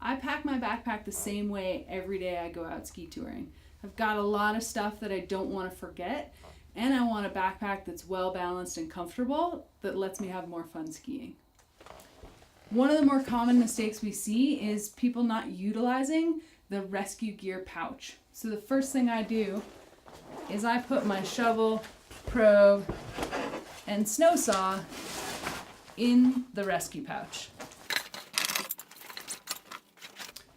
I pack my backpack the same way every day I go out ski touring. I've got a lot of stuff that I don't want to forget, and I want a backpack that's well balanced and comfortable that lets me have more fun skiing. One of the more common mistakes we see is people not utilizing the rescue gear pouch. So the first thing I do is I put my shovel, probe, and snow saw in the rescue pouch.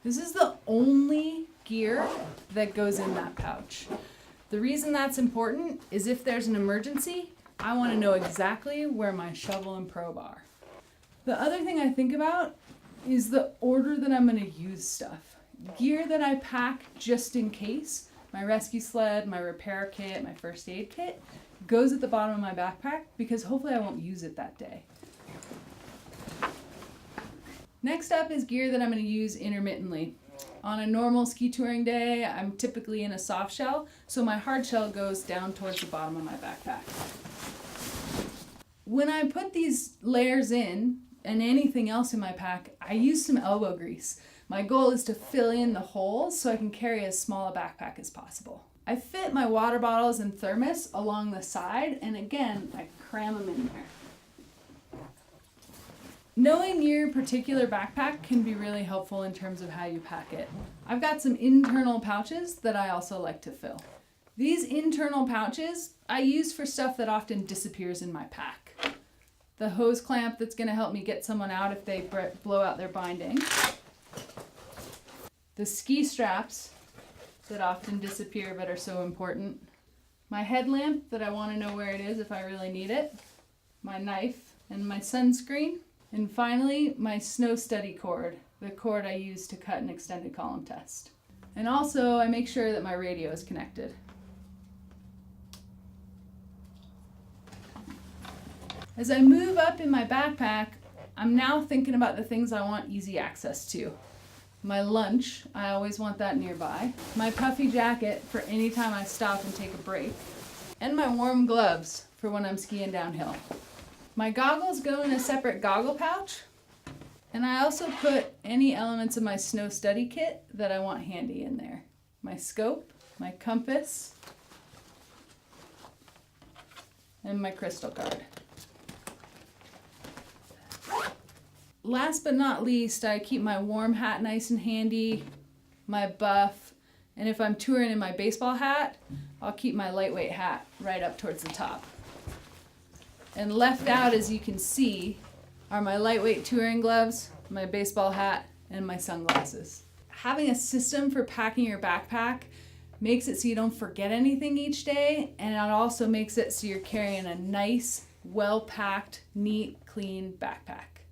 This is the only gear that goes in that pouch. The reason that's important is if there's an emergency, I want to know exactly where my shovel and probe are. The other thing I think about is the order that I'm going to use stuff. Gear that I pack just in case, my rescue sled, my repair kit, my first aid kit, goes at the bottom of my backpack because hopefully I won't use it that day. Next up is gear that I'm going to use intermittently. On a normal ski touring day, I'm typically in a soft shell, so my hard shell goes down towards the bottom of my backpack. When I put these layers in, and anything else in my pack, I use some elbow grease. My goal is to fill in the holes so I can carry as small a backpack as possible. I fit my water bottles and thermos along the side, and again, I cram them in there. Knowing your particular backpack can be really helpful in terms of how you pack it. I've got some internal pouches that I also like to fill. These internal pouches I use for stuff that often disappears in my pack. The hose clamp that's going to help me get someone out if they blow out their binding. The ski straps that often disappear but are so important. My headlamp that I want to know where it is if I really need it. My knife and my sunscreen. And finally, my snow study cord, the cord I use to cut an extended column test. And also, I make sure that my radio is connected. As I move up in my backpack, I'm now thinking about the things I want easy access to. My lunch, I always want that nearby. My puffy jacket for any time I stop and take a break. And my warm gloves for when I'm skiing downhill. My goggles go in a separate goggle pouch, and I also put any elements of my snow study kit that I want handy in there. My scope, my compass, and my crystal card. Last but not least, I keep my warm hat nice and handy, my buff, and if I'm touring in my baseball hat, I'll keep my lightweight hat right up towards the top. And left out, as you can see, are my lightweight touring gloves, my baseball hat, and my sunglasses. Having a system for packing your backpack makes it so you don't forget anything each day, and it also makes it so you're carrying a nice, well-packed, neat, clean backpack.